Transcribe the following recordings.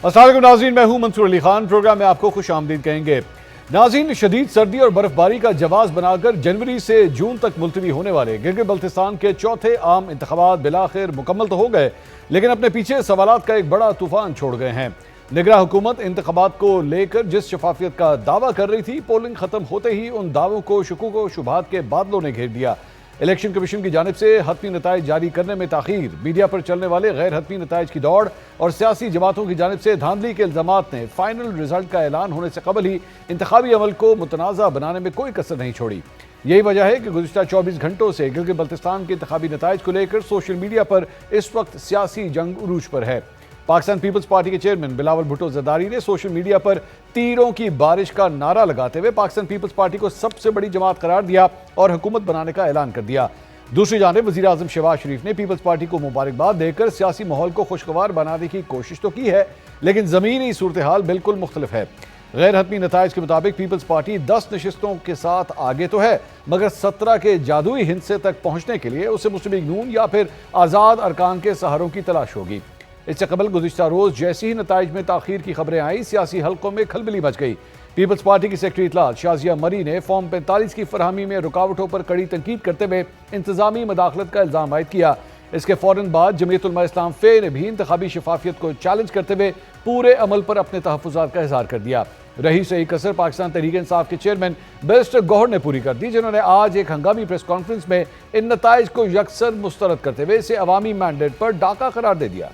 السلام علیکم ناظرین، میں ہوں منصور علی خان۔ پروگرام میں آپ کو خوش آمدید کہیں گے۔ ناظرین، شدید سردی اور برف باری کا جواز بنا کر جنوری سے جون تک ملتوی ہونے والے گلگت بلتستان کے چوتھے عام انتخابات بالآخر مکمل تو ہو گئے، لیکن اپنے پیچھے سوالات کا ایک بڑا طوفان چھوڑ گئے ہیں۔ نگراں حکومت انتخابات کو لے کر جس شفافیت کا دعویٰ کر رہی تھی، پولنگ ختم ہوتے ہی ان دعووں کو شکوک و شبہات کے بادلوں نے گھیر دیا۔ الیکشن کمیشن کی جانب سے حتمی نتائج جاری کرنے میں تاخیر، میڈیا پر چلنے والے غیر حتمی نتائج کی دوڑ اور سیاسی جماعتوں کی جانب سے دھاندلی کے الزامات نے فائنل رزلٹ کا اعلان ہونے سے قبل ہی انتخابی عمل کو متنازع بنانے میں کوئی کسر نہیں چھوڑی۔ یہی وجہ ہے کہ گزشتہ 24 گھنٹوں سے گلگت بلتستان کے انتخابی نتائج کو لے کر سوشل میڈیا پر اس وقت سیاسی جنگ عروج پر ہے۔ پاکستان پیپلز پارٹی کے چیئرمین بلاول بھٹو زرداری نے سوشل میڈیا پر تیروں کی بارش کا نعرہ لگاتے ہوئے پاکستان پیپلز پارٹی کو سب سے بڑی جماعت قرار دیا اور حکومت بنانے کا اعلان کر دیا۔ دوسری جانب وزیر اعظم شہباز شریف نے پیپلز پارٹی کو مبارکباد دے کر سیاسی ماحول کو خوشگوار بنانے کی کوشش تو کی ہے، لیکن زمینی صورتحال بالکل مختلف ہے۔ غیر حتمی نتائج کے مطابق پیپلز پارٹی 10 نشستوں کے ساتھ آگے تو ہے، مگر 17 کے جادوئی ہندسے تک پہنچنے کے لیے اسے مسلم لیگ نون یا پھر آزاد ارکان کے سہاروں کی تلاش ہوگی۔ اس سے قبل گزشتہ روز جیسی ہی نتائج میں تاخیر کی خبریں آئیں، سیاسی حلقوں میں کھلبلی مچ گئی۔ پیپلز پارٹی کی سیکرٹری اطلاعات شازیہ مری نے فارم 45 کی فراہمی میں رکاوٹوں پر کڑی تنقید کرتے ہوئے انتظامی مداخلت کا الزام عائد کیا۔ اس کے فوراً بعد جمعیت علماء اسلام فے نے بھی انتخابی شفافیت کو چیلنج کرتے ہوئے پورے عمل پر اپنے تحفظات کا اظہار کر دیا۔ رہی صحیح کسر پاکستان تحریک انصاف کے چیئرمین بیرسٹر گوہر نے پوری کر دی، جنہوں نے آج ایک ہنگامی پریس کانفرنس میں ان نتائج کو یکسر مسترد کرتے ہوئے اسے عوامی مینڈیٹ پر ڈاکہ قرار دے دیا۔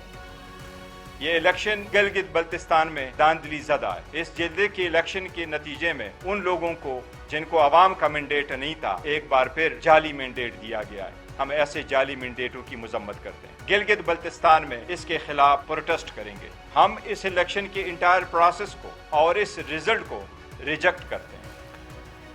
یہ الیکشن گلگت بلتستان میں داندلی زدہ ہے۔ اس جلدے کے الیکشن کے نتیجے میں ان لوگوں کو جن کو عوام کا مینڈیٹ نہیں تھا، ایک بار پھر جعلی مینڈیٹ دیا گیا ہے۔ ہم ایسے جعلی مینڈیٹوں کی مذمت کرتے ہیں۔ گلگت بلتستان میں اس کے خلاف پروٹیسٹ کریں گے۔ ہم اس الیکشن کے انٹائر پروسیس کو اور اس رزلٹ کو ریجیکٹ کرتے ہیں۔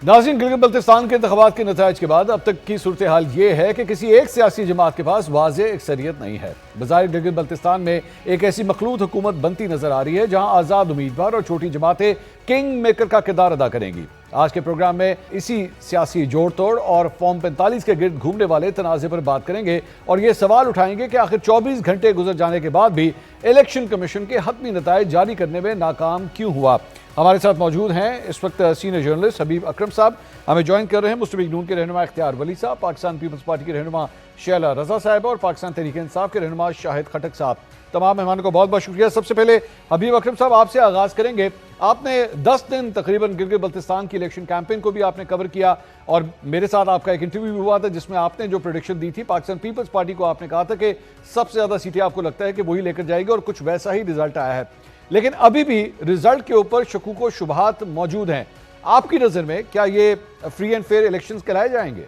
ناظرین، گلگت بلتستان کے انتخابات کے نتائج کے بعد اب تک کی صورتحال یہ ہے کہ کسی ایک سیاسی جماعت کے پاس واضح اکثریت نہیں ہے۔ بظاہر گلگت بلتستان میں ایک ایسی مخلوط حکومت بنتی نظر آ رہی ہے جہاں آزاد امیدوار اور چھوٹی جماعتیں کنگ میکر کا کردار ادا کریں گی۔ آج کے پروگرام میں اسی سیاسی جوڑ توڑ اور فارم 45 کے گرد گھومنے والے تنازع پر بات کریں گے اور یہ سوال اٹھائیں گے کہ آخر 24 گھنٹے گزر جانے کے بعد بھی الیکشن کمیشن کے حتمی نتائج جاری کرنے میں ناکام کیوں ہوا۔ ہمارے ساتھ موجود ہیں اس وقت سینئر جرنلسٹ حبیب اکرم صاحب، ہمیں جوائن کر رہے ہیں مسلم لیگ نون کے رہنما اختیار ولی صاحب، پاکستان پیپلز پارٹی کے رہنما شیلا رضا صاحب اور پاکستان تحریک انصاف کے رہنما شاہد خٹک صاحب۔ تمام مہمانوں کو بہت بہت شکریہ۔ سب سے پہلے حبیب اکرم صاحب، آپ سے آغاز کریں گے۔ آپ نے 10 دن تقریباً گلگت بلتستان کی الیکشن کیمپین کو بھی آپ نے کور کیا اور میرے ساتھ آپ کا ایک انٹرویو بھی ہوا تھا جس میں آپ نے جو پریڈکشن دی تھی پاکستان پیپلز پارٹی کو، آپ نے کہا تھا کہ سب سے زیادہ سیٹیں آپ کو لگتا ہے کہ وہی لے کر جائے گی اور کچھ ویسا ہی رزلٹ آیا ہے، لیکن ابھی بھی رزلٹ کے اوپر شکوک و شبہات موجود ہیں۔ آپ کی نظر میں کیا یہ فری اینڈ فیئر الیکشنز کہلائے جائیں گے؟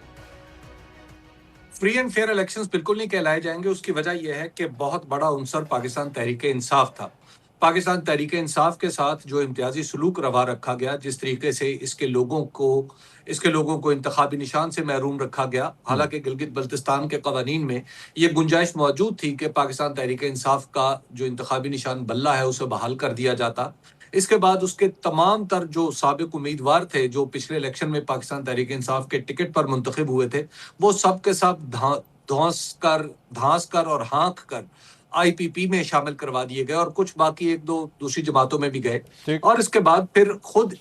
فری اینڈ فیئر الیکشنز بالکل نہیں کہلائے جائیں گے۔ اس کی وجہ یہ ہے کہ بہت بڑا عنصر پاکستان تحریک انصاف تھا۔ پاکستان تحریک انصاف کے ساتھ جو امتیازی سلوک روا رکھا گیا، جس طریقے سے اس کے لوگوں کو انتخابی نشان سے محروم رکھا گیا، حالانکہ گلگت بلتستان کے قوانین میں یہ گنجائش موجود تھی کہ پاکستان تحریک انصاف کا جو انتخابی نشان بلہ ہے اسے بحال کر دیا جاتا۔ اس کے بعد اس کے تمام تر جو سابق امیدوار تھے جو پچھلے الیکشن میں پاکستان تحریک انصاف کے ٹکٹ پر منتخب ہوئے تھے، وہ سب کے سب دھانس کر اور ہانک کر آئی پی پی میں شامل کروا دیے گئے اور کچھ باقی ایک دو دوسری جماعتوں میں بھی گئے۔ اور اس کے بعد پھر خود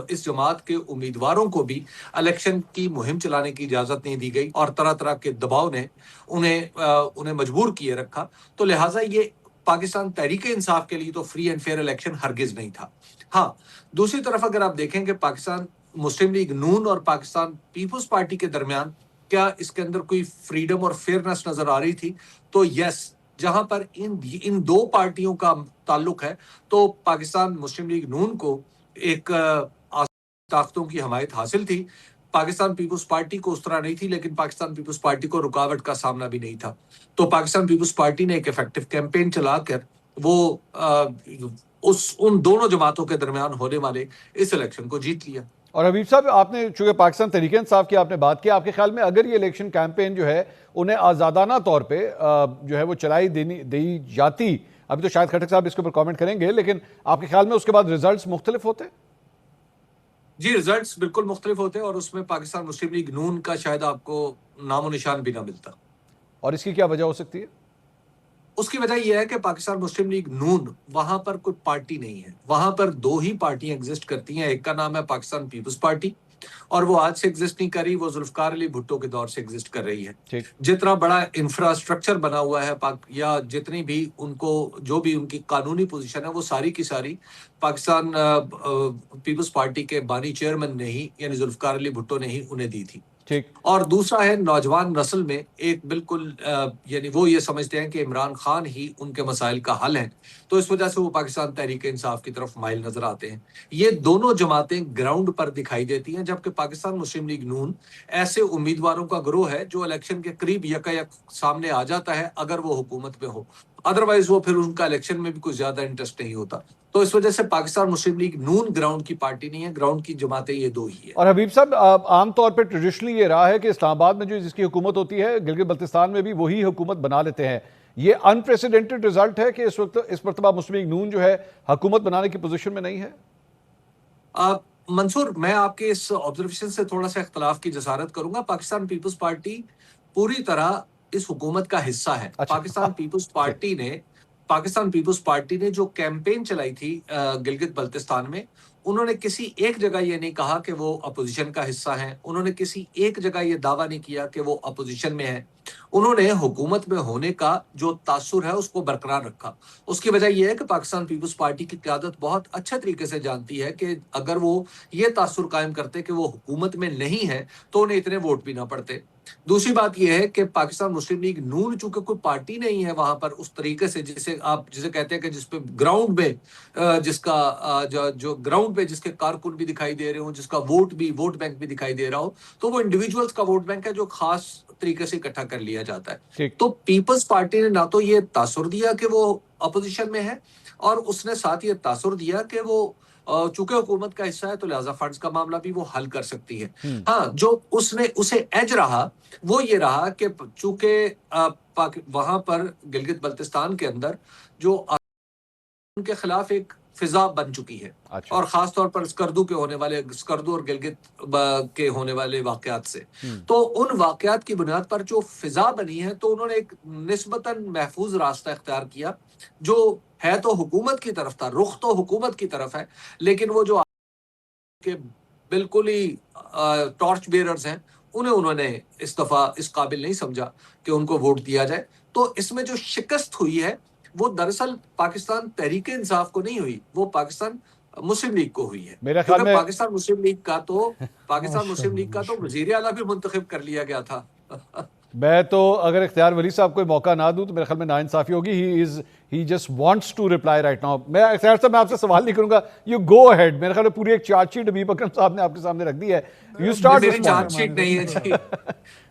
اس جماعت کے امیدواروں کو بھی الیکشن کی مہم چلانے کی اجازت نہیں دی گئی اور طرح طرح کے دباؤ نے انہیں مجبور کیے رکھا۔ تو لہٰذا یہ پاکستان تحریک انصاف کے لیے تو فری اینڈ فیئر الیکشن ہرگز نہیں تھا۔ ہاں، دوسری طرف اگر آپ دیکھیں کہ پاکستان مسلم لیگ نون اور پاکستان پیپلز پارٹی کے درمیان کیا اس کے اندر کوئی فریڈم اور فیئرنس نظر آ رہی تھی، تو یس، جہاں پر ان دو پارٹیوں کا تعلق ہے تو پاکستان مسلم لیگ نون کو ایک طاقتوں کی حمایت حاصل تھی۔ پاکستان پیپلز پارٹی کو اس طرح نہیں تھی، لیکن پاکستان پیپلز پارٹی کو رکاوٹ کا سامنا بھی نہیں تھا۔ تو پاکستان پیپلز پارٹی نے ایک ایفیکٹو کیمپین چلا کر وہ ان دونوں جماعتوں کے درمیان ہونے والے اس الیکشن کو جیت لیا۔ اور حبیب صاحب، آپ نے چونکہ پاکستان تحریک انصاف کی آپ نے بات کی، آپ کے خیال میں اگر یہ الیکشن کیمپین جو ہے انہیں آزادانہ طور پہ جو ہے وہ چلائی دی جاتی، ابھی تو شاید خٹک صاحب اس کے اوپر کامنٹ کریں گے، لیکن آپ کے خیال میں اس کے بعد ریزلٹس مختلف ہوتے؟ جی، ریزلٹس بالکل مختلف ہوتے اور اس میں پاکستان مسلم لیگ نون کا شاید آپ کو نام و نشان بھی نہ ملتا۔ اور اس کی کیا وجہ ہو سکتی ہے؟ اس کی وجہ یہ ہے کہ پاکستان مسلم لیگ نون وہاں پر کوئی پارٹی نہیں ہے. وہاں پر دو ہی پارٹیاں ایگزسٹ کرتی ہیں. ایک کا نام ہے پاکستان پیپلز پارٹی, اور وہ آج سے ایگزسٹ نہیں کر رہی, وہ ذوالفقار علی بھٹو کے دور سے ایگزسٹ کر رہی ہے. جتنا بڑا انفراسٹرکچر بنا ہوا ہے یا جتنی بھی ان کو جو بھی ان کی قانونی پوزیشن ہے وہ ساری کی ساری پاکستان پیپلز پارٹی کے بانی چیئرمین نے ہی یعنی ذوالفقار علی بھٹو نے ہی انہیں دی تھی. اور دوسرا ہے نوجوان نسل میں ایک بالکل یعنی وہ یہ سمجھتے ہیں کہ عمران خان ہی ان کے مسائل کا حل ہے, تو اس وجہ سے وہ پاکستان تحریک انصاف کی طرف مائل نظر آتے ہیں. یہ دونوں جماعتیں گراؤنڈ پر دکھائی دیتی ہیں, جبکہ پاکستان مسلم لیگ نون ایسے امیدواروں کا گروہ ہے جو الیکشن کے قریب یکایک سامنے آ جاتا ہے اگر وہ حکومت میں ہو, ادروائز وہ پھر ان کا الیکشن میں بھی کوئی زیادہ انٹرسٹ نہیں ہوتا. تو اس وجہ سے پاکستان مسلم لیگ نون گراؤنڈ کی پارٹی نہیں ہے, گراؤنڈ کی جماعتیں یہ دو ہی ہیں. اور حبیب صاحب, عام طور پہ ٹریڈیشنلی یہ رہا ہے کہ اسلام آباد میں جو جس کی حکومت ہوتی ہے گلگت بلتستان میں بھی وہی حکومت بنا لیتے ہیں. یہ انپریسیڈنٹڈ رزلٹ ہے کہ اس وقت اس مرتبہ مسلم لیگ نون جو ہے حکومت بنانے کی پوزیشن میں نہیں ہے. منصور, میں آپ کے اس آبزرویشن سے تھوڑا سا اختلاف کی جسارت کروں گا. پاکستان پیپلز پارٹی پوری طرح اس حکومت کا حصہ ہے. پاکستان پیپلز پارٹی نے جو کیمپین چلائی تھی گلگت بلتستان میں, انہوں نے کسی ایک جگہ یہ نہیں کہا کہ وہ اپوزیشن کا حصہ ہیں, انہوں نے کسی ایک جگہ یہ دعویٰ نہیں کیا کہ وہ اپوزیشن میں ہیں. انہوں نے حکومت میں ہونے کا جو تاثر ہے اس کو برقرار رکھا. اس کی وجہ یہ ہے کہ پاکستان پیپلز پارٹی کی قیادت بہت اچھا طریقے سے جانتی ہے کہ اگر وہ یہ تاثر قائم کرتے کہ وہ حکومت میں نہیں ہے تو انہیں اتنے ووٹ بھی نہ پڑتے. دوسری بات یہ ہے کہ پاکستان مسلم لیگ نون چونکہ کوئی پارٹی نہیں ہے وہاں پر اس طریقے سے جسے کہتے ہیں کہ جس پہ گراؤنڈ میں جس کا جو گراؤنڈ پہ جس کے کارکن بھی دکھائی دے رہے ہوں, جس کا ووٹ بینک بھی دکھائی دے رہا ہو, تو وہ انڈیویجولز کا ووٹ بینک ہے جو خاص طریقے سے اکٹھا کر لیا جاتا ہے. تو پیپلز پارٹی نے نہ تو یہ تاثر دیا کہ وہ اپوزیشن میں ہے, اور اس نے ساتھ یہ تاثر دیا کہ وہ چونکہ حکومت کا حصہ ہے تو لہذا فنڈز کا معاملہ بھی وہ حل کر سکتی ہے. ہاں, جو اسے ایج رہا وہ یہ رہا کہ چونکہ وہاں پر گلگت بلتستان کے اندر جو ان کے خلاف ایک فضا بن چکی ہے, اور خاص طور پر اسکردو اور گلگت کے ہونے والے واقعات سے, تو ان واقعات کی بنیاد پر جو فضا بنی ہے تو انہوں نے ایک نسبتاً محفوظ راستہ اختیار کیا جو ہے تو حکومت کی طرف تھا, رخ تو حکومت کی طرف ہے, لیکن وہ جو بالکل ہی ٹارچ بیررز ہیں انہوں نے اس دفعہ اس قابل نہیں سمجھا کہ ان کو ووٹ دیا جائے. تو اس میں جو شکست ہوئی ہے وہ دراصل پاکستان تحریک انصاف کو نہیں ہوئی, وہ پاکستان مسلم لیگ کو ہوئی ہے. کیونکہ پاکستان مسلم لیگ کا تو وزیر اعلیٰ بھی منتخب کر لیا گیا تھا. میں تو اگر اختیار ولی صاحب کو موقع نہ دوں تو میرے خیال میں ناانصافی ہوگی. he just wants to reply right now. میں اختیار صاحب میں آپ سے سوال نہیں کروں گا, you go ahead. میرے خیال میں پوری ایک چارج شیٹ حبیب اکرم صاحب نے آپ کے سامنے رکھ دی ہے. You start میری چارج شیٹ نہیں ہے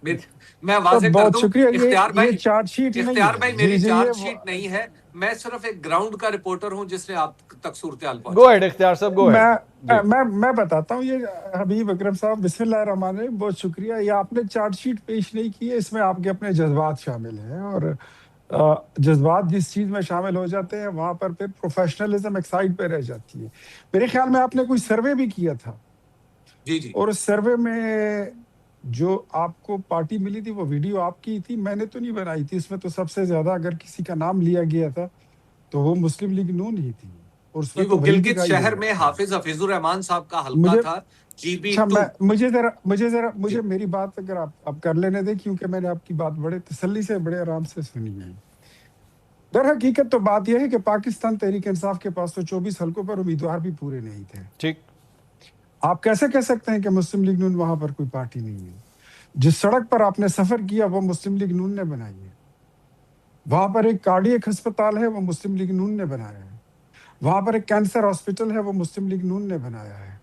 جی, میں واضح کر دوں اختیار بھائی میری چارج شیٹ نہیں ہے, میں صرف ایک گراؤنڈ کا رپورٹر ہوں جس نے آپ تک صورتحال پہنچائی. گو ایڈ اختیار صاحب, گو ایڈ. میں بتاتا ہوں. یہ حبیب اکرم صاحب بسم اللہ الرحمن الرحیم, بہت شکریہ. یہ آپ نے چارٹ شیٹ پیش نہیں کی ہے, اس میں آپ کے اپنے جذبات شامل ہیں, اور جذبات جس چیز میں شامل ہو جاتے ہیں وہاں پر پھر پروفیشنلزم ایک سائڈ پہ رہ جاتی ہے. میرے خیال میں آپ نے کوئی سروے بھی کیا تھا جی, اور اس سروے میں جو آپ کو پارٹی ملی تھی وہ ویڈیو آپ کی تھی, میں نے تو نہیں بنائی تھی. اس میں تو سب سے زیادہ اگر کسی کا نام لیا گیا تھا تو وہ مسلم لیگ نون ہی تھی. اور اس میں گلگت شہر میں حافظ الرحمان صاحب کا حلقہ تھا مجھے میری بات اگر آپ کر لینے دیں, کیونکہ میں نے آپ کی بات بڑے تسلی سے بڑے آرام سے سنی ہے. در حقیقت تو بات یہ ہے کہ پاکستان تحریک انصاف کے پاس تو 24 حلقوں پر امیدوار بھی پورے نہیں تھے. ٹھیک, آپ کیسے کہہ سکتے ہیں کہ مسلم لیگ نون وہاں پر کوئی پارٹی نہیں ہے؟ جس سڑک پر آپ نے سفر کیا وہ مسلم لیگ نون نے بنائی ہے. وہاں پر ایک کارڈیک ہسپتال ہے وہ مسلم لیگ نون نے بنایا ہے. وہاں پر ایک کینسر ہاسپٹل ہے وہ مسلم لیگ نون نے بنایا ہے.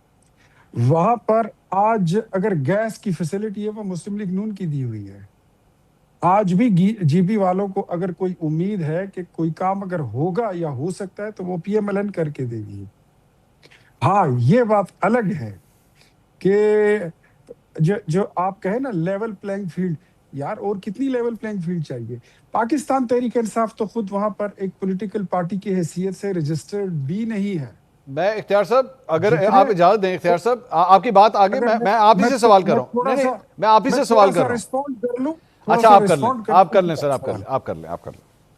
وہاں پر آج اگر گیس کی فیسلٹی ہے وہ مسلم لیگ نون کی دی ہوئی ہے. آج بھی جی بی والوں کو اگر کوئی امید ہے کہ کوئی کام اگر ہوگا یا ہو سکتا ہے تو وہ پی ایم ایل این کر کے دے گی. ہاں, یہ بات الگ ہے کہ جو آپ کہیں نا لیول پلینگ فیلڈ, یار اور کتنی لیول پلینگ فیلڈ چاہیے؟ پاکستان تحریک انصاف تو خود وہاں پر ایک پولیٹیکل پارٹی کی حیثیت سے رجسٹرڈ بھی نہیں ہے. میں اختیار صاحب اگر آپ اجازت دیں, اختیار صاحب آپ کی بات آگے, میں آپ ہی سے سوال کر رہا ہوں. میں آپ ہی سے سوال کر رہا ہوں. اچھا آپ کر لیں سر, آپ کر لیں.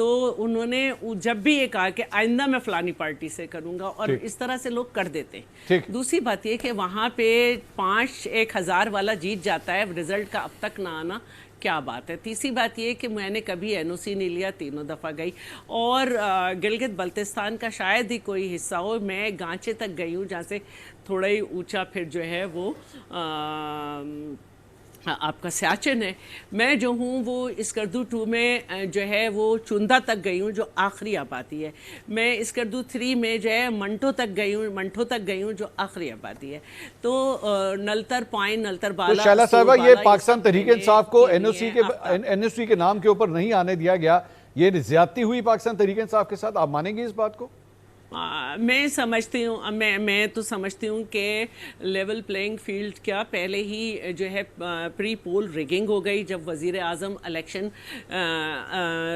تو انہوں نے جب بھی یہ کہا کہ آئندہ میں فلانی پارٹی سے کروں گا، اور اس طرح سے لوگ کر دیتے ہیں۔ دوسری بات یہ کہ وہاں پہ 5,000 والا جیت جاتا ہے، رزلٹ کا اب تک نہ آنا کیا بات ہے۔ تیسری بات یہ کہ میں نے کبھی این او سی نہیں لیا، 3 دفعہ گئی، اور گلگت بلتستان کا شاید ہی کوئی حصہ ہو، میں گانچے تک گئی ہوں جہاں سے تھوڑا ہی اونچا پھر جو ہے وہ آپ کا سیاچن ہے۔ میں جو ہوں وہ اسکردو 2 میں جو ہے وہ چندہ تک گئی ہوں جو آخری آبادی ہے، میں اسکردو 3 میں جو ہے منٹو تک گئی ہوں جو آخری آبادی ہے۔ تو نلتر پوائنٹ، نلتر بالا، تو شائلہ صاحبہ یہ پاکستان تحریک انصاف کو این او سی کے نام کے اوپر نہیں آنے دیا گیا، یہ زیادتی ہوئی پاکستان تحریک انصاف کے ساتھ، آپ مانیں گے اس بات کو؟ میں سمجھتی ہوں، میں تو سمجھتی ہوں کہ لیول پلینگ فیلڈ کیا پہلے ہی جو ہے پری پول ریگنگ ہو گئی جب وزیر اعظم الیکشن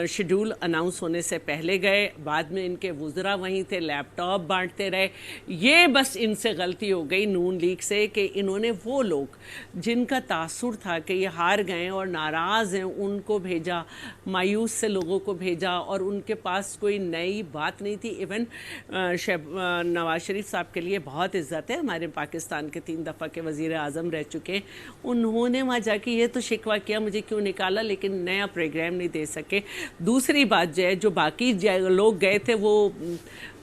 شیڈول اناؤنس ہونے سے پہلے گئے، بعد میں ان کے وزراء وہیں تھے، لیپ ٹاپ بانٹتے رہے۔ یہ بس ان سے غلطی ہو گئی نون لیگ سے کہ انہوں نے وہ لوگ جن کا تاثر تھا کہ یہ ہار گئے اور ناراض ہیں ان کو بھیجا، مایوس سے لوگوں کو بھیجا، اور ان کے پاس کوئی نئی بات نہیں تھی۔ ایون نواز شریف صاحب کے لیے بہت عزت ہے، ہمارے پاکستان کے 3 دفعہ کے وزیر اعظم رہ چکے ہیں، انہوں نے وہاں جا کے یہ تو شکوہ کیا مجھے کیوں نکالا، لیکن نیا پروگرام نہیں دے سکے۔ دوسری بات جو ہے جو باقی لوگ گئے تھے وہ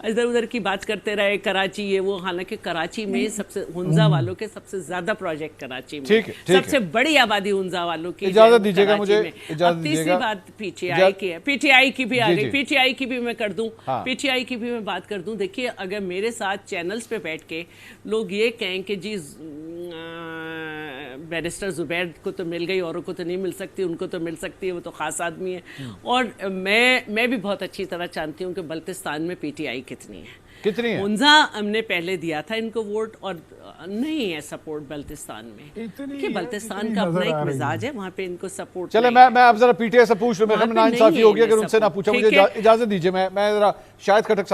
ادھر ادھر کی بات کرتے رہے، کراچی یہ وہ، حالانکہ کراچی میں سب سے ہنزا والوں کے سب سے زیادہ پروجیکٹ کراچی میں، سب سے بڑی آبادی ہنزا والوں کی۔ اجازت دیجیے گا مجھے، اب تیسری بات پی ٹی آئی کی ہے، پی ٹی آئی کی بھی آ گئی، پی ٹی آئی کی بھی میں کر دوں، پی ٹی آئی کی بھی میں بات کر دوں۔ دیکھیے اگر میرے ساتھ چینلز پہ بیٹھ کے لوگ یہ کہیں کہ جی بیرسٹر زبیر کو تو مل گئی، اوروں کو تو نہیں مل سکتی، ان کو تو مل سکتی ہے، وہ تو خاص آدمی ہے، اور میں بھی بہت اچھی طرح جانتی ہوں کہ بلتستان میں پی ٹی آئی کتنی ہے۔ ہنزا ہم نے پہلے دیا تھا ان کو ووٹ، اور نہیں ہے سپورٹ بلتستان میں، کہ بلتستان کا اپنا ایک مزاج ہے، وہاں پہ ان کو سپورٹ۔ چلے میں اب ذرا پی ٹی آئی سے پوچھ لوں، میں ناانصافی ہوگی اگر ان سے نہ پوچھا، مجھے اجازت دیجیے، میں ذرا شاہد خٹک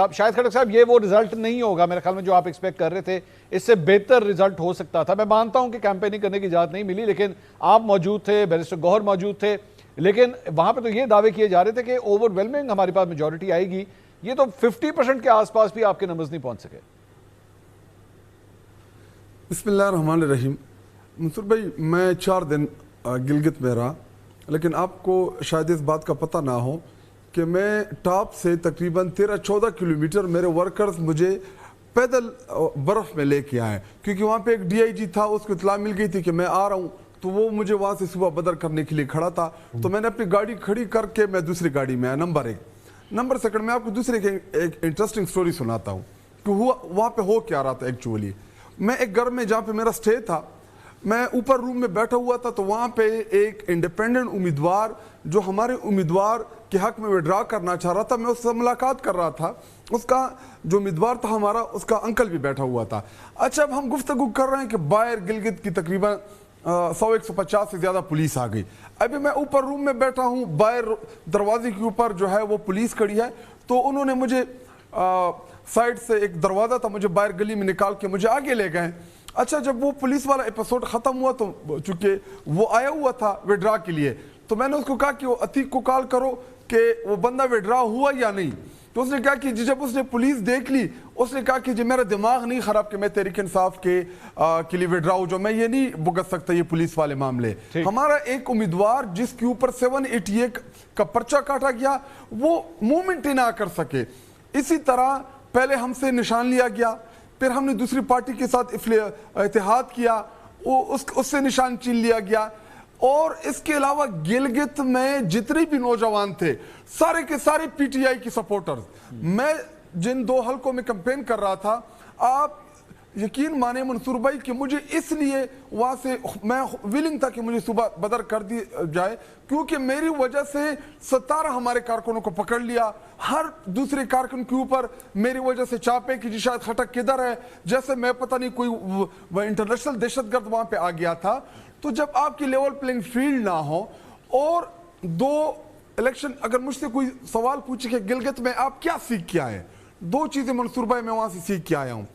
صاحب یہ وہ رزلٹ نہیں ہوگا میرے خیال میں جو آپ ایکسپیکٹ کر رہے تھے، اس سے بہتر رزلٹ ہو سکتا تھا۔ میں مانتا ہوں کہ کیمپیننگ کرنے کی اجازت نہیں ملی، لیکن آپ موجود تھے، بیرسٹر گوہر موجود تھے، لیکن وہاں پہ تو یہ دعوے کیے جا رہے تھے کہ اوور ویلمنگ ہمارے پاس میجورٹی آئے گی، یہ تو 50% کے آس پاس بھی آپ کے نمبرز نہیں پہنچ سکے۔ بسم اللہ الرحمن الرحیم۔ منصور بھائی میں 4 دن گلگت میں رہا، لیکن آپ کو شاید اس بات کا پتہ نہ ہو کہ میں ٹاپ سے تقریباً 13-14 کلومیٹر میرے ورکرز مجھے پیدل برف میں لے کے آئے، کیونکہ وہاں پہ ایک ڈی آئی جی تھا، اس کو اطلاع مل گئی تھی کہ میں آ رہا ہوں، تو وہ مجھے وہاں سے صبح بدر کرنے کے لیے کھڑا تھا، تو میں نے اپنی گاڑی کھڑی کر کے میں دوسری گاڑی میں آیا۔ نمبر 1 نمبر 2 میں آپ کو دوسرے ایک انٹرسٹنگ سٹوری سناتا ہوں کہ وہاں پہ ہو کیا رہا تھا۔ ایکچولی میں ایک گھر میں جہاں پہ میرا سٹے تھا، میں اوپر روم میں بیٹھا ہوا تھا، تو وہاں پہ ایک انڈیپینڈنٹ امیدوار جو ہمارے امیدوار کے حق میں وڈرا کرنا چاہ رہا تھا، میں اس سے ملاقات کر رہا تھا، اس کا جو امیدوار تھا ہمارا، اس کا انکل بھی بیٹھا ہوا تھا۔ اچھا اب ہم گفتگو کر رہے ہیں کہ باہر گلگت کی تقریباً 100-150 سے زیادہ پولیس آ گئی۔ ابھی میں اوپر روم میں بیٹھا ہوں، باہر دروازے کے اوپر جو ہے وہ پولیس کھڑی ہے، تو انہوں نے مجھے سائڈ سے ایک دروازہ تھا، مجھے باہر گلی میں نکال کے مجھے آگے لے گئے۔ اچھا جب وہ پولیس والا ایپیسوڈ ختم ہوا تو چونکہ وہ آیا ہوا تھا وڈرا کے لیے، تو میں نے اس کو کہا کہ وہ عتیق کو کال کرو کہ وہ بندہ وڈرا ہوا یا نہیں، تو اس نے کہا کہ جب اس نے پولیس دیکھ لی، اس نے کہا کہ جی میرا دماغ نہیں خراب کہ میں تحریک انصاف کے لیے وڈرا ہو جاؤں، میں یہ نہیں بھگت سکتا یہ پولیس والے معاملے۔ ہمارا ایک امیدوار جس کے اوپر 788 کا پرچہ کاٹا گیا وہ موومنٹ ہی نہ کر سکے۔ اسی طرح پہلے ہم سے نشان لیا گیا، پھر ہم نے دوسری پارٹی کے ساتھ اتحاد کیا، اس سے نشان چین لیا گیا، اور اس کے علاوہ گلگت میں جتنے بھی نوجوان تھے سارے کے سارے پی ٹی آئی کی سپورٹرز، میں جن 2 حلقوں میں کمپین کر رہا تھا، آپ یقین مانے منصور بھائی کہ مجھے اس لیے وہاں سے میں ویلنگ تھا کہ مجھے صبح بدر کر دی جائے، کیونکہ میری وجہ سے 17 ہمارے کارکنوں کو پکڑ لیا، ہر دوسرے کارکن کے اوپر میری وجہ سے چاپے کہ جی شاید خٹک کدھر ہے، جیسے میں پتہ نہیں کوئی انٹرنیشنل دہشت گرد وہاں پہ آ گیا تھا۔ تو جب آپ کی لیول پلینگ فیلڈ نہ ہو، اور 2 الیکشن اگر مجھ سے کوئی سوال پوچھے کہ گلگت میں آپ کیا سیکھ کے آئے، 2 چیزیں منصور بھائی میں وہاں سے سیکھ کے آیا ہوں۔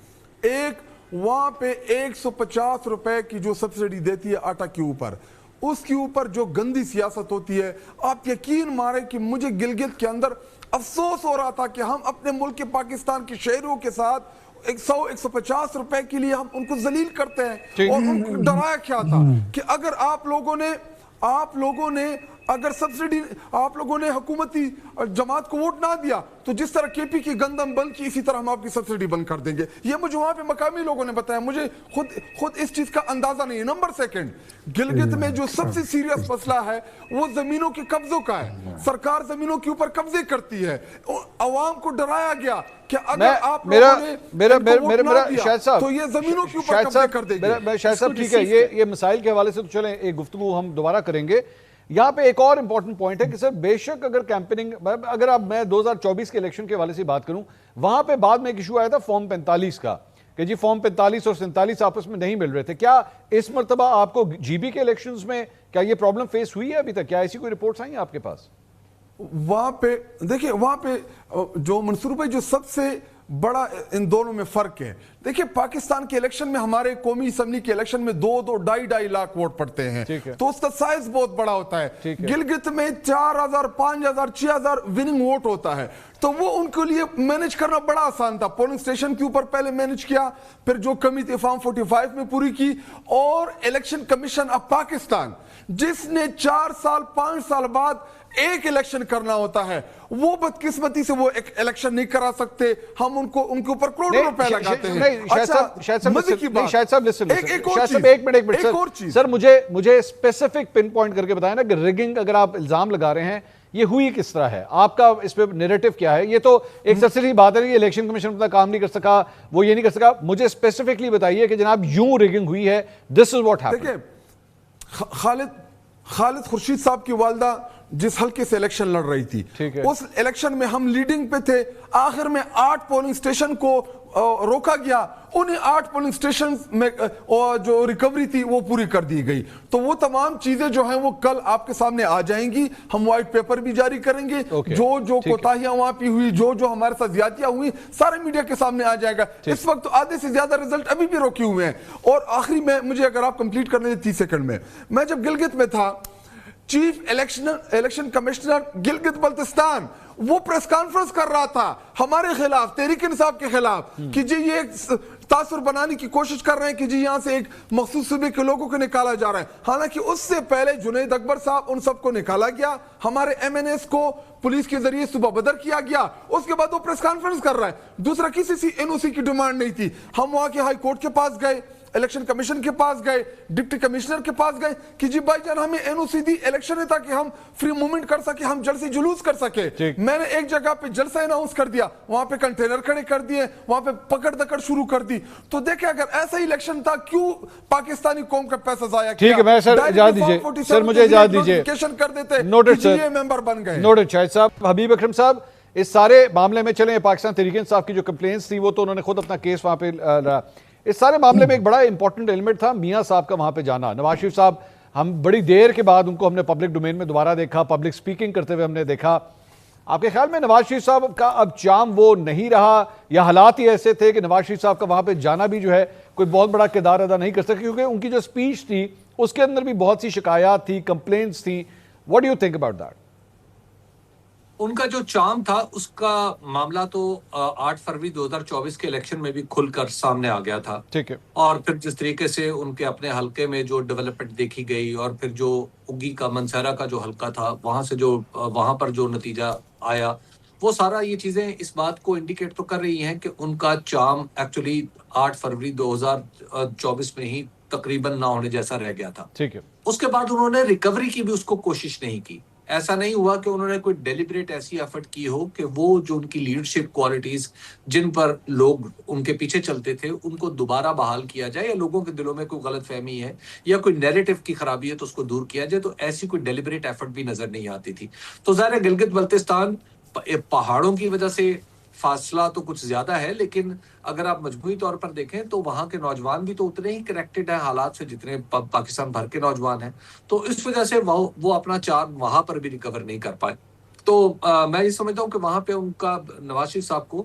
ایک، وہاں پہ 150 روپے کی جو سبسڈی دیتی ہے آٹا کے اوپر، اس کے اوپر جو گندی سیاست ہوتی ہے، آپ یقین مارے کہ مجھے گلگت کے اندر افسوس ہو رہا تھا کہ ہم اپنے ملک کے پاکستان کے شہریوں کے ساتھ 100-150 روپے کے لیے ہم ان کو ذلیل کرتے ہیں، اور ان کو ڈرایا کیا تھا کہ اگر آپ لوگوں نے اگر سبسڈی آپ لوگوں نے حکومتی جماعت کو ووٹ نہ دیا تو جس طرح کے پی کی گندم بند کی اسی طرح ہم آپ کی سبسڈی بند کر دیں گے. یہ مجھے وہاں پہ مقامی لوگوں نے بتایا، مجھے خود اس چیز کا اندازہ نہیں ہے. نمبر سیکنڈ، گلگت میں جو سب سے سیریس مسئلہ ہے وہ زمینوں کے قبضوں کا ہے. سرکار زمینوں کے اوپر قبضے کرتی ہے. عوام کو ڈرایا گیا کہ اگر آپ لوگوں نے میرا شاہد صاحب تو یہ زمینوں کے اوپر قبضے کر دیں گے. شاہد صاحب ٹھیک ہے، یہ مسائل کے حوالے سے تو چلیں ایک گفتگو ہم دوبارہ کریں گے. یہاں پہ ایک اور امپورٹنٹ پوائنٹ ہے کہ سر بے شک اگر کیمپیننگ، اگر اب میں 2024 کے الیکشن کے حوالے سے بات کروں، وہاں پہ بعد میں ایک ایشو آیا تھا فارم 45 کا کہ جی فارم 45 اور 47 آپس میں نہیں مل رہے تھے. کیا اس مرتبہ آپ کو جی بی کے الیکشنز میں کیا یہ پرابلم فیس ہوئی ہے ابھی تک؟ کیا ایسی کوئی رپورٹس آئی ہیں آپ کے پاس؟ وہاں پہ دیکھیں، وہاں پہ جو منصور بھائی جو سب سے بڑا ان دونوں میں فرق ہے، دیکھیں پاکستان کے الیکشن میں ہمارے قومی اسمبلی کے الیکشن میں 2-2.5 لاکھ ووٹ پڑتے ہیں تو اس کا سائز بہت بڑا ہوتا ہے. گلگت میں 4,000 5,000 6,000 وننگ ووٹ ہوتا ہے تو وہ ان کے لیے مینج کرنا بڑا آسان تھا. پولنگ اسٹیشن کے اوپر پہلے مینج کیا، پھر جو کمی تھی فارم 45 میں پوری کی، اور الیکشن کمیشن آف پاکستان جس نے 4 سال 5 سال بعد ایک الیکشن کرنا ہوتا ہے، وہ بدقسمتی سے وہ ایک الیکشن نہیں کرا سکتے. ہم ان کے اوپر کروڑوں روپے لگاتے ہیں. ایک منٹ سر مجھے اسپیسیفک پن پوائنٹ کر کے بتائیں نا کہ ریگنگ اگر آپ الزام لگا رہے ہیں یہ ہوئی کس طرح ہے، آپ کا اس پہ نیریٹو کیا ہے؟ یہ تو ایک سرسری بات ہے کہ الیکشن کمیشن اپنا کام نہیں کر سکا، وہ یہ نہیں کر سکا. مجھے اسپیسیفکلی بتائیے کہ جناب یوں ریگنگ ہوئی ہے، دس از واٹ ہیپن. دیکھیں خالد خورشید صاحب کی والدہ جس حلقے سے الیکشن لڑ رہی تھی، اس الیکشن میں ہم لیڈنگ پہ تھے. آخر میں 8 پولنگ سٹیشن کو روکا گیا، انہیں 8 پولنگ سٹیشن میں جو ریکوری تھی وہ پوری کر دی گئی. تو وہ تمام چیزیں جو ہیں وہ کل آپ کے سامنے آ جائیں گی. ہم وائٹ پیپر بھی جاری کریں گے، جو کوتاہیاں وہاں پہ ہوئی، جو ہمارے ساتھ زیادتیاں ہوئی، سارے میڈیا کے سامنے آ جائے گا. اس وقت آدھے سے زیادہ رزلٹ ابھی بھی روکے ہوئے ہیں. اور آخری میں مجھے اگر آپ کمپلیٹ کرنے دیں 30 سیکنڈ میں جب گلگت میں تھا، chief election commissioner Gilgit Baltistan وہ پریس کانفرنس کر رہا تھا ہمارے خلاف، تحریک انصاف کے خلاف، کہ جی یہ تاثر بنانے کی کوشش کر رہے ہیں کہ جی یہاں سے ایک مخصوص صوبے کے لوگوں کو نکالا جا رہا ہے. حالانکہ اس سے پہلے جنید اکبر صاحب ان سب کو نکالا گیا، ہمارے ایم این ایس کو پولیس کے ذریعے صبح بدر کیا گیا. اس کے بعد وہ پریس کانفرنس کر رہا ہے. دوسرا کسی این او سی کی ڈیمانڈ نہیں تھی. ہم وہاں کے ہائی کورٹ کے پاس گئے، الیکشن کمیشن کے پاس گئے، ڈپٹی کمشنر کے پاس گئے کہ جی بھائی جان ہمیں این او سی دی، الیکشن ہے تاکہ ہم فری موومنٹ کر سکے، ہم جلسے جلوس کر سکے. میں نے ایک جگہ پہ جلسہ اناؤنس کر دیا، وہاں پہ کنٹینر کھڑے کر دیے، وہاں پہ پکڑ دکڑ شروع کر دی. تو دیکھیں اگر ایسا ہی الیکشن تھا کیوں پاکستانی قوم کا پیسہ ضائع کیا؟ ٹھیک ہے، میں سر اجازت دیجیے، سر مجھے اجازت دیجیے، کر دیتے نوٹڈ سر، ممبر بن گئے. نوٹڈ شاہد صاحب. حبیب اکرم صاحب اس سارے معاملے میں چلیں، پاکستان تحریک انصاف کی جو کمپلینس تھی وہ تو انہوں نے خود اپنا کیس وہاں پہ لڑا. اس سارے معاملے میں ایک بڑا امپورٹنٹ ایلیمنٹ تھا میاں صاحب کا وہاں پہ جانا. نواز شریف صاحب، ہم بڑی دیر کے بعد ان کو ہم نے پبلک ڈومین میں دوبارہ دیکھا، پبلک سپیکنگ کرتے ہوئے ہم نے دیکھا. آپ کے خیال میں نواز شریف صاحب کا اب چام وہ نہیں رہا، یا حالات ہی ایسے تھے کہ نواز شریف صاحب کا وہاں پہ جانا بھی جو ہے کوئی بہت بڑا کردار ادا نہیں کر سکے، کیونکہ ان کی جو اسپیچ تھی اس کے اندر بھی بہت سی شکایات تھی، کمپلینٹس تھی. What do you think about that? ان کا جو چام تھا اس کا معاملہ تو 8 فروری 2024 کے الیکشن میں بھی کھل کر سامنے آ گیا تھا. ٹھیک ہے. اور پھر جس طریقے سے ان کے اپنے حلقے میں جو ڈیولپمنٹ دیکھی گئی، اور پھر جو اگی کا منصیرہ کا جو حلقہ تھا وہاں سے جو وہاں پر جو نتیجہ آیا، وہ سارا یہ چیزیں اس بات کو انڈیکیٹ تو کر رہی ہیں کہ ان کا چام ایکچولی 8 فروری 2024 میں ہی تقریباً نہ ہونے جیسا رہ گیا تھا. ٹھیک ہے. اس کے بعد انہوں نے ریکوری کی بھی اس کو کوشش نہیں کی. ایسا نہیں ہوا کہ انہوں نے کوئی ڈیلیبریٹ ایسی ایفرٹ کی ہو کہ وہ جو ان کی لیڈرشپ کوالٹیز جن پر لوگ ان کے پیچھے چلتے تھے ان کو دوبارہ بحال کیا جائے، یا لوگوں کے دلوں میں کوئی غلط فہمی ہے یا کوئی نیریٹو کی خرابی ہے تو اس کو دور کیا جائے. تو ایسی کوئی ڈیلیبریٹ ایفرٹ بھی نظر نہیں آتی تھی. تو ظاہر ہے گلگت بلتستان پہاڑوں کی وجہ سے فاصلہ تو کچھ زیادہ ہے، لیکن اگر آپ مجموعی طور پر دیکھیں تو وہاں کے نوجوان بھی تو اتنے ہی کنیکٹڈ ہیں حالات سے جتنے پاکستان بھر کے نوجوان ہیں. تو اس وجہ سے وہ اپنا چارم وہاں پر بھی ریکور نہیں کر پائے. تو میں یہ سمجھتا ہوں کہ وہاں پہ ان کا نواز شریف صاحب کو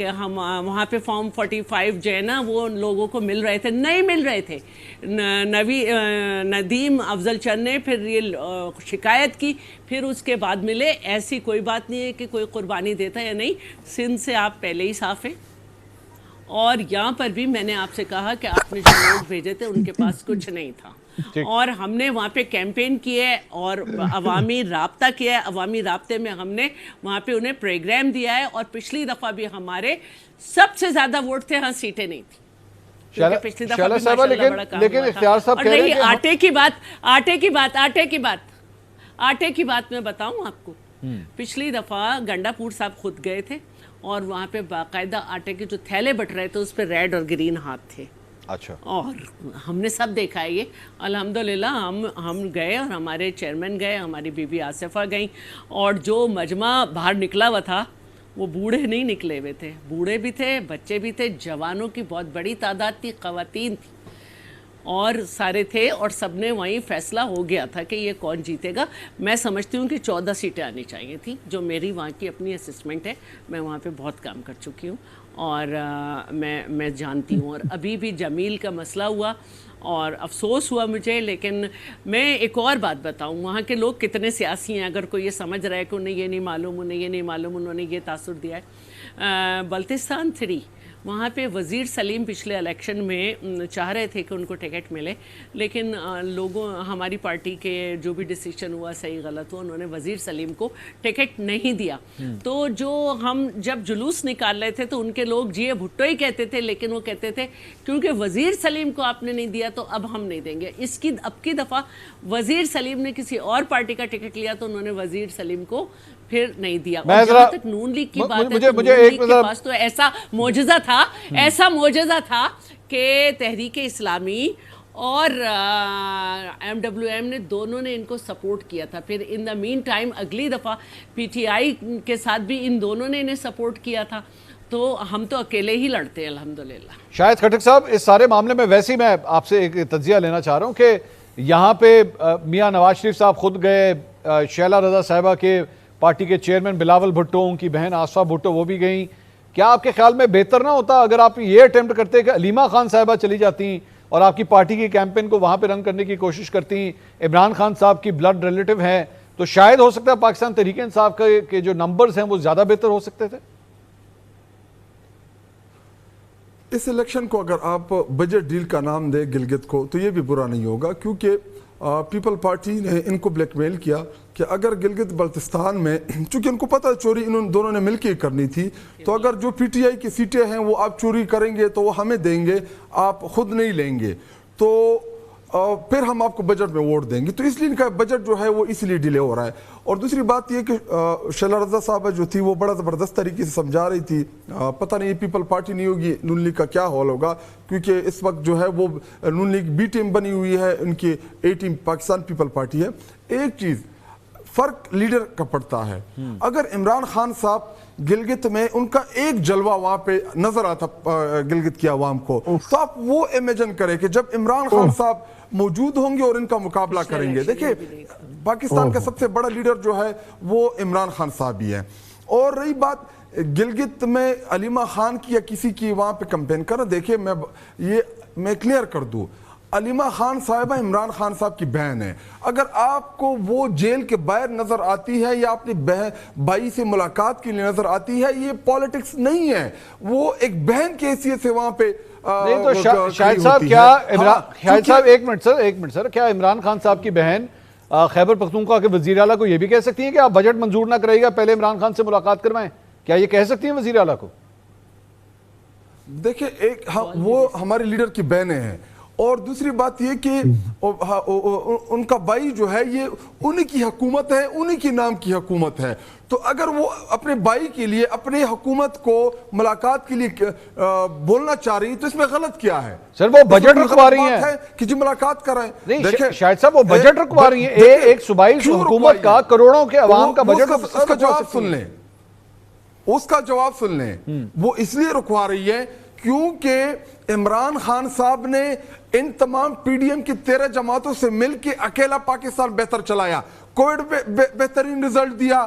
کہ ہم وہاں پہ فارم 45 جو ہے نا وہ لوگوں کو مل رہے تھے، نہیں مل رہے تھے. ندیم افضل چند نے پھر یہ شکایت کی، پھر اس کے بعد ملے. ایسی کوئی بات نہیں ہے کہ کوئی قربانی دیتا ہے یا نہیں. سندھ سے آپ پہلے ہی صاف ہیں، اور یہاں پر بھی میں نے آپ سے کہا کہ آپ نے جو لوگ بھیجے تھے ان کے پاس کچھ نہیں تھا، اور ہم نے وہاں پہ کیمپین کیے اور عوامی رابطہ کیا ہے. عوامی رابطے میں ہم نے وہاں پہ انہیں پروگرام دیا ہے، اور پچھلی دفعہ بھی ہمارے سب سے زیادہ ووٹ تھے، ہاں سیٹیں نہیں تھیں. پچھلی دفعہ بھی ماشاء اللہ بڑا کام ہوا تھا. اور رہی آٹے کی بات میں بتاؤں آپ کو، پچھلی دفعہ گنڈا پور صاحب خود گئے تھے، اور وہاں پہ باقاعدہ آٹے کے جو تھیلے بٹ رہے تھے اس پہ ریڈ اور گرین ہاتھ تھے. اچھا. اور ہم نے سب دیکھا ہے یہ الحمدللہ. ہم گئے اور ہمارے چیئرمین گئے، ہماری بی بی آصفہ گئیں، اور جو مجمع باہر نکلا ہوا تھا وہ بوڑھے نہیں نکلے ہوئے تھے، بوڑھے بھی تھے، بچے بھی تھے، جوانوں کی بہت بڑی تعداد تھی، خواتین تھی، اور سارے تھے، اور سب نے وہیں فیصلہ ہو گیا تھا کہ یہ کون جیتے گا. میں سمجھتی ہوں کہ 14 سیٹیں آنی چاہیے تھیں، جو میری وہاں کی اپنی اسسمنٹ ہے. میں وہاں پہ بہت کام کر چکی ہوں اور میں جانتی ہوں. اور ابھی بھی جمیل کا مسئلہ ہوا اور افسوس ہوا مجھے، لیکن میں ایک اور بات بتاؤں، وہاں کے لوگ کتنے سیاسی ہیں. اگر کوئی یہ سمجھ رہا ہے کہ انہیں یہ نہیں معلوم، انہیں یہ نہیں معلوم، انہوں نے یہ تاثر دیا ہے. بلتستان 3 وہاں پہ وزیر سلیم پچھلے الیکشن میں چاہ رہے تھے کہ ان کو ٹکٹ ملے، لیکن لوگوں ہماری پارٹی کے جو بھی ڈیسیشن ہوا صحیح غلط ہوا، انہوں نے وزیر سلیم کو ٹکٹ نہیں دیا. تو جو ہم جب جلوس نکال رہے تھے تو ان کے لوگ جی بھٹو ہی کہتے تھے، لیکن وہ کہتے تھے کیونکہ وزیر سلیم کو آپ نے نہیں دیا تو اب ہم نہیں دیں گے. اب کی دفعہ وزیر سلیم نے کسی اور پارٹی کا ٹکٹ لیا تو انہوں نے وزیر سلیم کو پھر نہیں دیا. اور جہاں تک نون لیگ کی بات ہے تو نون لیگ کے پاس تو ایسا معجزہ تھا کہ تحریک اسلامی اور MWM نے دونوں نے ان کو سپورٹ کیا تھا. پھر ان دا مین ٹائم اگلی دفعہ PTI کے ساتھ بھی ان دونوں نے انہیں سپورٹ کیا تھا. تو ہم تو اکیلے ہی لڑتے ہیں الحمدللہ. شاہد خٹک صاحب، اس سارے معاملے میں ویسے ہی میں آپ سے ایک تجزیہ لینا چاہ رہا ہوں کہ یہاں پہ میاں نواز شریف صاحب خود گئے، شیلا رضا صاحبہ کے پارٹی کے چیئرمین بلاول بھٹو، ان کی بہن آصفہ بھٹو وہ بھی گئیں. کیا آپ کے خیال میں بہتر نہ ہوتا اگر آپ یہ اٹیمپٹ کرتے کہ علیمہ خان صاحبہ چلی جاتی اور آپ کی پارٹی کی کیمپین کو وہاں پہ رن کرنے کی کوشش کرتی؟ عمران خان صاحب کی بلڈ ریلیٹو ہیں، تو شاید ہو سکتا ہے پاکستان تحریک انصاف کے جو نمبرز ہیں وہ زیادہ بہتر ہو سکتے تھے. اس الیکشن کو اگر آپ بجٹ ڈیل کا نام دیں گلگت کو تو یہ بھی برا نہیں ہوگا، کیونکہ پیپل پارٹی نے ان کو بلیک میل کیا کہ اگر گلگت بلتستان میں، چونکہ ان کو پتہ چوری انہوں دونوں نے مل کے کرنی تھی، تو اگر جو PTI کی سیٹیں ہیں وہ آپ چوری کریں گے تو وہ ہمیں دیں گے، آپ خود نہیں لیں گے، تو پھر ہم آپ کو بجٹ میں ووٹ دیں گے. تو اس لیے ان کا بجٹ جو ہے وہ اس لیے ڈیلے ہو رہا ہے. اور دوسری بات یہ کہ شیلا رضا صاحبہ جو تھی وہ بڑا زبردست طریقے سے سمجھا رہی تھی. پتہ نہیں پیپل پارٹی نہیں ہوگی، نون لیگ کا کیا حال ہوگا، کیونکہ اس وقت جو ہے وہ نون لیگ B ٹیم بنی ہوئی ہے، ان کی A team Pakistan people party ہے. ایک چیز فرق لیڈر کا پڑتا ہے. اگر عمران خان صاحب گلگت میں ان کا ایک جلوہ وہاں پہ نظر آتا گلگت کی عوام کو، تو آپ وہ امیجن کریں کہ جب عمران خان صاحب موجود ہوں گے اور ان کا مقابلہ کریں گے. دیکھیں پاکستان کا سب سے بڑا لیڈر جو ہے وہ عمران خان صاحب ہی ہے. اور رہی بات گلگت میں علیمہ خان کی یا کسی کی وہاں پہ کمپین کرنا، دیکھیں میں کلیئر کر دوں، علیمہ خان صاحبہ عمران خان صاحب کی بہن ہے. اگر آپ کو وہ جیل کے باہر نظر آتی ہے یا اپنی بھائی سے ملاقات کے لیے نظر آتی ہے، یہ پالیٹکس نہیں ہے، وہ ایک بہن کی حیثیت سے وہاں پہ نہیں. تو شاہد صاحب شاہد صاحب ایک منٹ سر، کیا عمران خان صاحب کی بہن خیبر پختونخوا کے وزیر اعلیٰ کو یہ بھی کہہ سکتی ہیں کہ آپ بجٹ منظور نہ کرائے گا، پہلے عمران خان سے ملاقات کروائیں؟ کیا یہ کہہ سکتی ہیں وزیر اعلیٰ کو؟ دیکھیں وہ ہمارے لیڈر کی بہنیں ہیں، اور دوسری بات یہ کہ ان کا بھائی جو ہے یہ انہی کی حکومت ہے، انہی کی نام کی حکومت ہے. تو اگر وہ اپنے بھائی کے لیے اپنے حکومت کو ملاقات کے لیے بولنا چاہ رہی تو اس میں غلط کیا ہے؟ سر وہ بجٹ رکھوا رہی ہیں کہ جی ملاقات کرائیں. نہیں شاہد صاحب، وہ بجٹ رکھوا رہی ہیں، ایک صوبائی حکومت کا کروڑوں کے عوام کا بجٹ. اس کا جواب سن لیں، اس کا جواب سن لیں. وہ اس لیے رکھوا رہی ہے کیونکہ عمران خان صاحب نے ان تمام PDM کی 13 جماعتوں سے مل کے اکیلا پاکستان بہتر چلایا، کووڈ بہترین رزلٹ دیا،